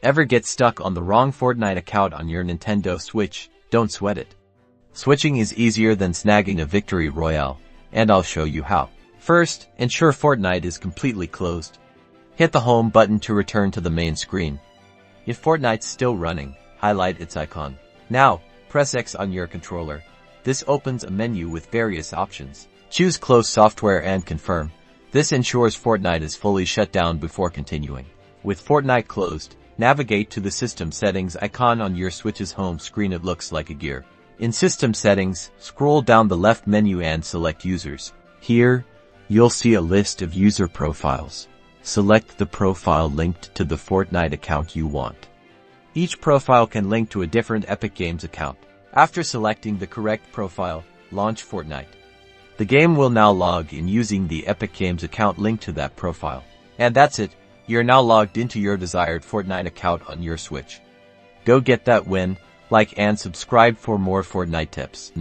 Ever get stuck on the wrong Fortnite account on your Nintendo Switch? Don't sweat it. Switching is easier than snagging a victory royale, and I'll show you how. First, ensure Fortnite is completely closed. Hit the home button to return to the main screen. If Fortnite's still running, highlight its icon. Now, press X on your controller. This opens a menu with various options. Choose Close Software and Confirm. This ensures Fortnite is fully shut down before continuing. With Fortnite closed, navigate to the System Settings icon on your Switch's home screen. It looks like a gear. In System Settings, scroll down the left menu and select Users. Here, you'll see a list of user profiles. Select the profile linked to the Fortnite account you want. Each profile can link to a different Epic Games account. After selecting the correct profile, launch Fortnite. The game will now log in using the Epic Games account linked to that profile. And that's it, you're now logged into your desired Fortnite account on your Switch. Go get that win, like and subscribe for more Fortnite tips.